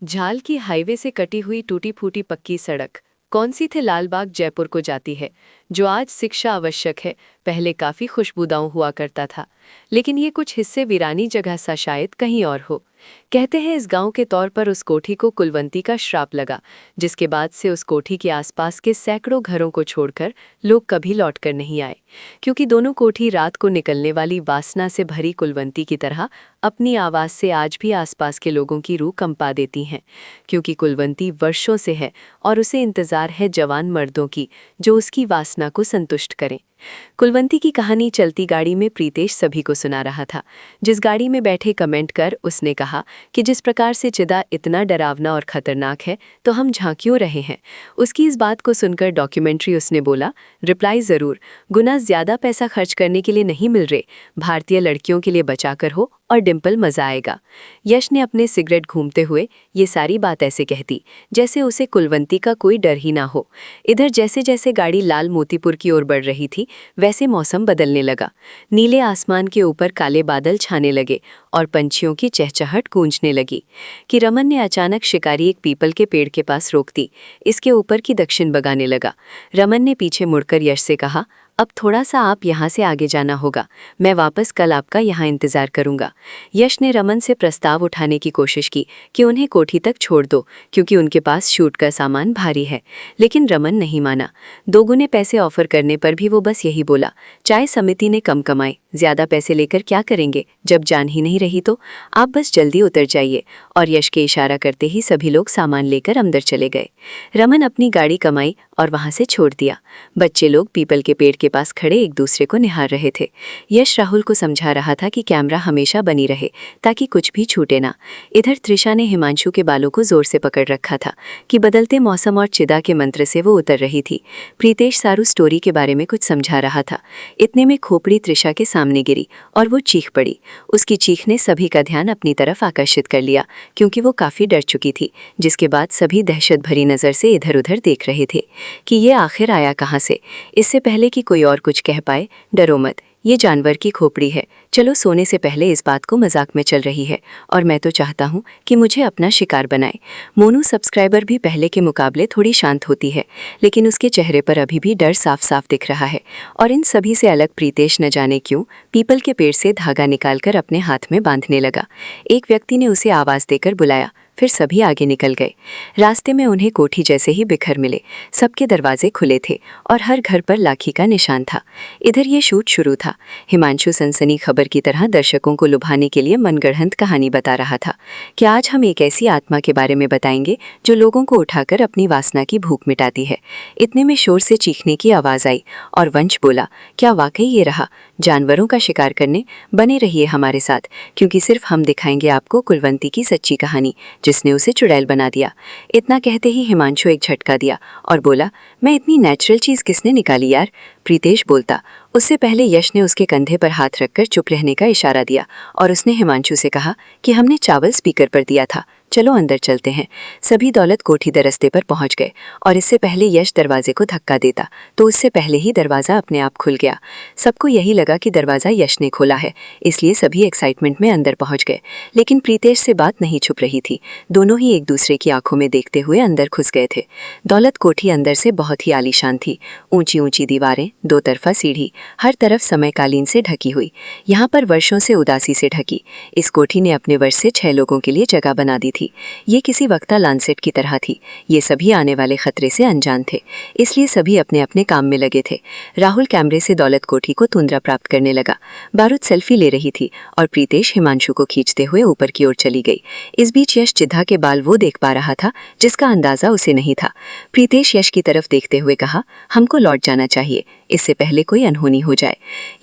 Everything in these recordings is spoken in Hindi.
झाल की हाईवे से कटी हुई टूटी फूटी पक्की सड़क कौन सी थी लालबाग जयपुर को जाती है, जो आज शिक्षा आवश्यक है, पहले काफी खुशबूदाऊ हुआ करता था। लेकिन ये कुछ हिस्से वीरानी जगह सा शायद कहीं और हो। कहते हैं इस गांव के तौर पर उस कोठी को कुलवंती का श्राप लगा, जिसके बाद से उस कोठी के आसपास के सैकड़ों घरों को छोड़कर लोग कभी लौटकर नहीं आए, क्योंकि दोनों कोठी रात को निकलने वाली वासना से भरी कुलवंती की तरह अपनी आवाज से आज भी आसपास के लोगों की रूह कंपा देती हैं। क्योंकि कुलवंती वर्षों से है और उसे इंतजार है जवान मर्दों की, जो उसकी वासना को संतुष्ट करें। कुलवंती की कहानी चलती गाड़ी में प्रीतेश सभी को सुना रहा था। जिस गाड़ी में बैठे कमेंट कर उसने कहा कि जिस प्रकार से चिदा इतना डरावना और खतरनाक है तो हम झांक्यों रहे हैं। उसकी इस बात को सुनकर डॉक्यूमेंट्री उसने बोला, रिप्लाई ज़रूर, गुना ज़्यादा पैसा खर्च करने के लिए नहीं मिल रहे, भारतीय लड़कियों के लिए बचा कर हो और डिम्पल मज़ा आएगा। यश ने अपने सिगरेट घूमते हुए ये सारी बात ऐसे कहती जैसे उसे कुलवंती का कोई डर ही ना हो। इधर जैसे जैसे गाड़ी लाल मोतीपुर की ओर बढ़ रही थी वैसे मौसम बदलने लगा। नीले आसमान के ऊपर काले बादल छाने लगे और पंछियों की चहचहाट गूंजने लगी कि रमन ने अचानक शिकारी एक पीपल के पेड़ के पास रोक दी। इसके ऊपर की दक्षिण बगाने लगा। रमन ने पीछे मुड़कर यश से कहा, अब थोड़ा सा आप यहाँ से आगे जाना होगा, मैं वापस कल आपका यहाँ इंतजार करूंगा। यश ने रमन से प्रस्ताव उठाने की कोशिश की कि उन्हें कोठी तक छोड़ दो, क्योंकि उनके पास शूट का सामान भारी है, लेकिन रमन नहीं माना। दोगुने पैसे ऑफर करने पर भी वो बस यही बोला, चाय समिति ने कम कमाए, ज्यादा पैसे लेकर क्या करेंगे, जब जान ही नहीं रही तो आप बस जल्दी उतर जाइए। और यश के इशारा करते ही सभी लोग सामान लेकर अंदर चले गए। रमन अपनी गाड़ी कमाई और वहां से छोड़ दिया। बच्चे लोग पीपल के पेड़ के पास खड़े एक दूसरे को निहार रहे थे। यश राहुल को समझा रहा था कि कैमरा हमेशा बनी रहे ताकि कुछ भी छूटे ना। इधर त्रिशा ने हिमांशु के बालों को जोर से पकड़ रखा था कि बदलते मौसम और चिदा के मंत्र से वो उतर रही थी। प्रीतेश सारू स्टोरी के बारे में कुछ समझा रहा था। इतने में खोपड़ी त्रिशा के सामने गिरी और वो चीख पड़ी। उसकी चीख ने सभी का ध्यान अपनी तरफ आकर्षित कर लिया, क्योंकि वो काफी डर चुकी थी। जिसके बाद सभी दहशत भरी नजर से इधर उधर देख रहे थे कि ये आखिर आया कहाँ से। इससे पहले कि कोई और कुछ कह पाए, डरो मत, ये जानवर की खोपड़ी है। चलो सोने से पहले इस बात को मजाक में चल रही है और मैं तो चाहता हूँ कि मुझे अपना शिकार बनाए। मोनू सब्सक्राइबर भी पहले के मुकाबले थोड़ी शांत होती है, लेकिन उसके चेहरे पर अभी भी डर साफ साफ दिख रहा है। और इन सभी से अलग प्रीतेश न जाने क्यों पीपल के पेड़ से धागा निकालकर अपने हाथ में बांधने लगा। एक व्यक्ति ने उसे आवाज देकर बुलाया, फिर सभी आगे निकल गए। रास्ते में उन्हें कोठी जैसे ही बिखर मिले। सबके दरवाजे खुले थे और हर घर पर लाठी का निशान था। इधर ये शूट शुरू था। हिमांशु सनसनी खबर की तरह दर्शकों को लुभाने के लिए मनगढ़ंत कहानी बता रहा था कि आज हम एक ऐसी आत्मा के बारे में बताएंगे जो लोगों को उठाकर अपनी वासना की भूख मिटाती है। इतने में शोर से चीखने की आवाज आई और वंश बोला, क्या वाकई ये रहा जानवरों का शिकार करने? बने रहिए हमारे साथ, क्योंकि सिर्फ हम दिखाएंगे आपको कुलवंती की सच्ची कहानी, जिसने उसे चुड़ैल बना दिया। इतना कहते ही हिमांशु एक झटका दिया और बोला, मैं इतनी नेचुरल चीज किसने निकाली यार? प्रीतेश बोलता। उससे पहले यश ने उसके कंधे पर हाथ रखकर चुप रहने का इशारा दिया और उसने हिमांशु से कहा कि हमने चावल स्पीकर पर दिया था, चलो अंदर चलते हैं। सभी दौलत कोठी दरस्ते पर पहुंच गए और इससे पहले यश दरवाजे को धक्का देता तो उससे पहले ही दरवाजा अपने आप खुल गया। सबको यही लगा कि दरवाजा यश ने खोला है, इसलिए सभी एक्साइटमेंट में अंदर पहुंच गए। लेकिन प्रीतेश से बात नहीं छुप रही थी। दोनों ही एक दूसरे की आंखों में देखते हुए अंदर घुस गए थे। दौलत कोठी अंदर से बहुत ही आलीशान थी। ऊंची ऊंची दीवारें, दो तरफा सीढ़ी, हर तरफ समयकालीन से ढकी हुई, यहाँ पर वर्षों से उदासी से ढकी। इस कोठी ने अपने वर्ष से 6 लोगों के लिए जगह बना दी थी। ये किसी वक्ता लांसेट की तरह थी। ये सभी आने वाले खतरे से अनजान थे, इसलिए सभी अपने अपने काम में लगे थे। राहुल कैमरे से दौलत कोठी को तुंद्रा प्राप्त करने लगा। बारूद सेल्फी ले रही थी और प्रीतेश हिमांशु को खींचते हुए ऊपर की ओर चली गई। इस बीच यश चिद्धा के बाल वो देख पा रहा था जिसका अंदाजा उसे नहीं था। प्रीतेश यश की तरफ देखते हुए कहा, हमको लौट जाना चाहिए, इससे पहले कोई अनहोनी हो जाए।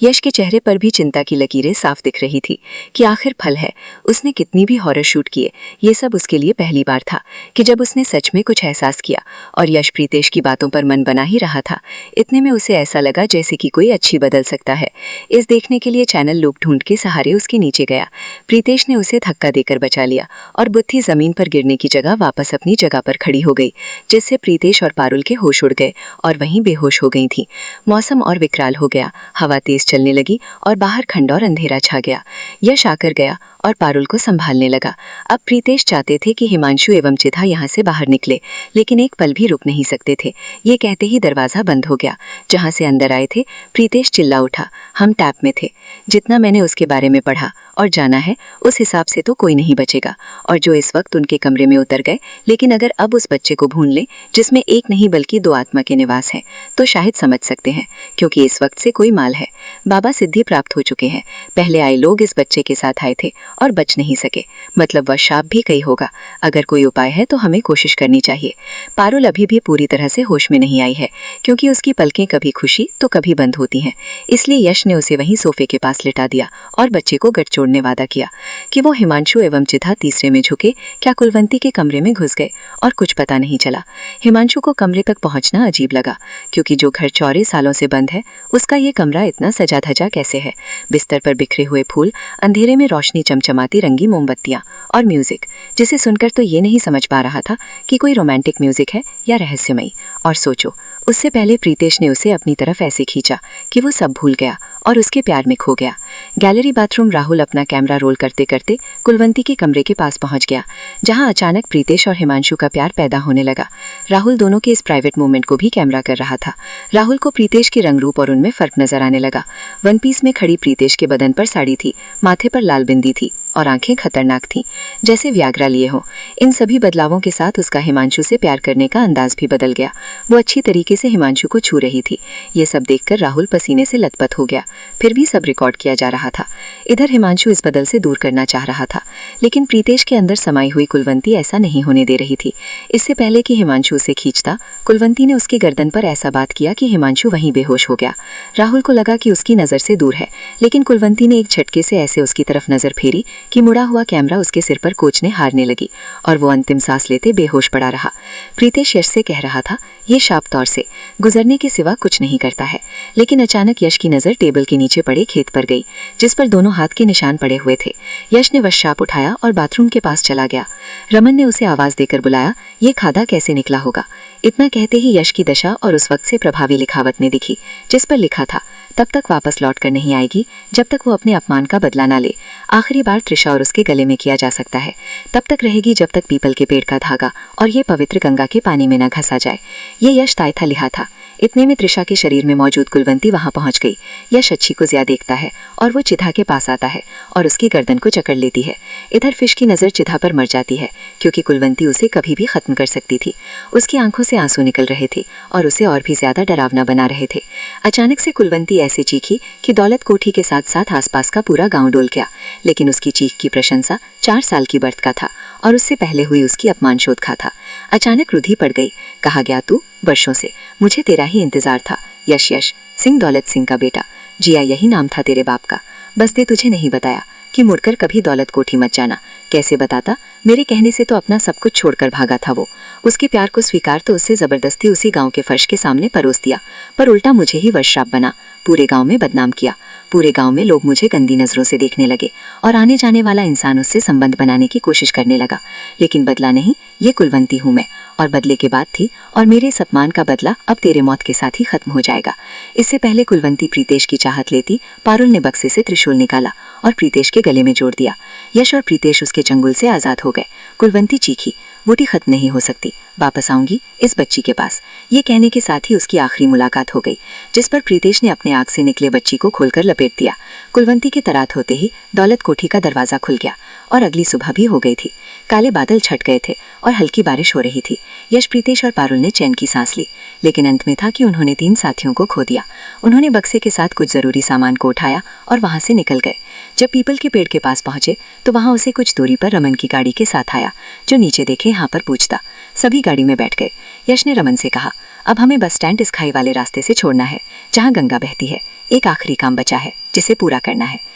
यश के चेहरे पर भी चिंता की लकीरें साफ दिख रही थी कि आखिर फल है। उसने कितनी भी हॉरर शूट किए, ये सब उसके लिए पहली बार था कि जब उसने सच में कुछ एहसास किया। और यश प्रीतेश की बातों पर मन बना ही रहा था। इतने में उसे ऐसा लगा जैसे कि कोई अच्छी बदल सकता है। इस देखने के लिए चैनल लूप ढूंढ के सहारे उसके नीचे गया। प्रीतेश ने उसे धक्का देकर बचा लिया और बुद्धि जमीन पर गिरने की जगह वापस अपनी जगह पर खड़ी हो गई, जिससे प्रीतेश और पारुल के होश उड़ गए और वहीं बेहोश हो गई थी। मौसम और विकराल हो गया। हवा तेज चलने लगी और बाहर खंडौर अंधेरा छा गया। यश आकर गया और पारुल को संभालने लगा। अब प्रीतेश चाहते थे कि हिमांशु एवं चिधा यहाँ से बाहर निकले, लेकिन एक पल भी रुक नहीं सकते थे। ये कहते ही दरवाज़ा बंद हो गया। जहाँ से अंदर आए थे, प्रीतेश चिल्ला उठा, हम टैप में थे। जितना मैंने उसके बारे में पढ़ा और जाना है, उस हिसाब से तो कोई नहीं बचेगा। और जो इस वक्त उनके कमरे में उतर गए, लेकिन अगर अब उस बच्चे को भून ले जिसमें एक नहीं बल्कि 2 आत्मा के निवास हैं, तो शायद समझ सकते हैं, क्योंकि इस वक्त से कोई माल है। बाबा सिद्धि प्राप्त हो चुके हैं। पहले आए लोग इस बच्चे के साथ आए थे और बच नहीं सके, मतलब वह शाप भी कहीं होगा। अगर कोई उपाय है तो हमें कोशिश करनी चाहिए। पारुल अभी भी पूरी तरह से होश में नहीं आई है, क्योंकि उसकी पलकें कभी खुशी तो कभी बंद होती हैं। इसलिए यश ने उसे वहीं सोफे के पास लिटा दिया और बच्चे को गठजोड़ ने वादा किया कि वो हिमांशु एवं चिधा तीसरे में झुके क्या कुलवंती के कमरे में घुस गए और कुछ पता नहीं चला। हिमांशु को कमरे तक पहुंचना अजीब लगा, क्योंकि जो घर 4 सालों से बंद है, उसका ये कमरा इतना सजा धजा कैसे है। बिस्तर पर बिखरे हुए फूल, अंधेरे में रोशनी चमचमाती रंगी मोमबत्तियां और म्यूजिक, जिसे सुनकर तो ये नहीं समझ पा रहा था कि कोई रोमांटिक म्यूजिक है या रहस्यमयी। और सोचो, उससे पहले प्रीतेश ने उसे अपनी तरफ ऐसे खींचा कि वो सब भूल गया और उसके प्यार में खो गया। गैलरी बाथरूम राहुल अपना कैमरा रोल करते करते कुलवंती के कमरे के पास पहुंच गया, जहां अचानक प्रीतेश और हिमांशु का प्यार पैदा होने लगा। राहुल दोनों के इस प्राइवेट मोमेंट को भी कैमरा कर रहा था। राहुल को प्रीतेश के रंग रूप और उनमें फर्क नजर आने लगा। वन पीस में खड़ी प्रीतेश के बदन पर साड़ी थी, माथे पर लाल बिंदी थी और आंखें खतरनाक थीं, जैसे व्याग्रा लिए हो। इन सभी बदलावों के साथ उसका हिमांशु से प्यार करने का अंदाज भी बदल गया। वो अच्छी तरीके से हिमांशु को छू रही थी। ये सब देखकर राहुल पसीने से लथपथ हो गया। फिर भी सब रिकॉर्ड किया जा रहा था। इधर हिमांशु इस बदल से दूर करना चाह रहा था, लेकिन प्रीतेश के अंदर समाई हुई कुलवंती ऐसा नहीं होने दे रही थी। इससे पहले कि हिमांशु उसे खींचता, कुलवंती ने उसके गर्दन पर ऐसा बात किया कि हिमांशु वहीं बेहोश हो गया। राहुल को लगा कि उसकी नजर से दूर है, लेकिन कुलवंती ने एक झटके से ऐसे उसकी तरफ नजर फेरी कि मुड़ा हुआ कैमरा उसके सिर पर कोचने हारने लगी और वो अंतिम सांस लेते बेहोश पड़ा रहा। प्रीतेश यश से कह रहा था, ये शाप तौर से गुजरने के सिवा कुछ नहीं करता है। लेकिन अचानक यश की नजर टेबल के नीचे पड़े खेत पर गई, जिस पर दोनों हाथ के निशान पड़े हुए थे। यश ने वह शाप उठाया और बाथरूम के पास चला गया। रमन ने उसे आवाज देकर बुलाया, ये खादा कैसे निकला होगा। इतना कहते ही यश की दशा और उस वक्त से प्रभावी लिखावट में दिखी, जिस पर लिखा था, तब तक वापस लौट कर नहीं आएगी जब तक वो अपने अपमान का बदला ना ले। आखिरी बार त्रिशा और उसके गले में किया जा सकता है। तब तक रहेगी जब तक पीपल के पेड़ का धागा और ये पवित्र गंगा के पानी में न घसा जाए। ये यश तायथा लिहा था। इतने में त्रिशा के शरीर में मौजूद कुलवंती वहां पहुंच गई। यश अच्छी को ज्यादा देखता है और वो चिधा के पास आता है और उसकी गर्दन को जकड़ लेती है। इधर फिश की नजर चिधा पर मर जाती है, क्योंकि कुलवंती उसे कभी भी खत्म कर सकती थी। उसकी आंखों से आंसू निकल रहे थे और उसे और भी ज्यादा डरावना बना रहे थे। अचानक से कुलवंती ऐसे चीखी कि दौलत कोठी के साथ साथ आसपास का पूरा गांव डोल गया। लेकिन उसकी चीख की प्रशंसा 4 साल की बर्थ का था और उससे पहले हुई उसकी अपमान शोध का था। अचानक रुधि पड़ गई। कहा गया, तू वर्षों से मुझे तेरा ही इंतजार था। यश यश सिंह, दौलत सिंह का बेटा। जिया यही नाम था तेरे बाप का। बस दे तुझे नहीं बताया कि मुड़कर कभी दौलत कोठी मत जाना। कैसे बताता? मेरे कहने से तो अपना सब कुछ छोड़कर भागा था वो। उसके प्यार को स्वीकार तो उससे जबरदस्ती उसी गांव के फर्श के सामने परोस दिया, पर उल्टा मुझे ही वर्षाप बना। पूरे गांव में बदनाम किया। पूरे गांव में लोग मुझे गंदी नजरों से देखने लगे और आने जाने वाला इंसान उससे संबंध बनाने की कोशिश करने लगा। लेकिन बदला नहीं, ये कुलवंती हूं मैं, और बदले के बाद थी, और मेरे इस अपमान का बदला अब तेरे मौत के साथ ही खत्म हो जाएगा। इससे पहले कुलवंती प्रीतेश की चाहत लेती, पारुल ने बक्से से त्रिशूल निकाला और प्रीतेश के गले में जोड़ दिया। यश और प्रीतेश उसके चंगुल से आजाद हो गए। कुलवंती चीखी, बूटी खत्म नहीं हो सकती, वापस आऊंगी इस बच्ची के पास। ये कहने के साथ ही उसकी आखिरी मुलाकात हो गई, जिस पर प्रीतेश ने अपने आग से निकले बच्ची को खोलकर लपेट दिया। कुलवंती के तरात होते ही दौलत कोठी का दरवाजा खुल गया और अगली सुबह भी हो गई थी। काले बादल छट गए थे और हल्की बारिश हो रही थी। यश, प्रीतेश और पारुल ने चैन की सांस ली, लेकिन अंत में था कि उन्होंने 3 साथियों को खो दिया। उन्होंने बक्से के साथ कुछ जरूरी सामान को उठाया और वहां से निकल गए। जब पीपल के पेड़ के पास पहुंचे तो वहां उसे कुछ दूरी पर रमन की गाड़ी के साथ आया, जो नीचे देखे यहाँ पर पूछता। सभी गाड़ी में बैठ गए। यश ने रमन से कहा, अब हमें बस स्टैंड इस खाई वाले रास्ते से छोड़ना है, जहाँ गंगा बहती है। एक आखिरी काम बचा है, जिसे पूरा करना है।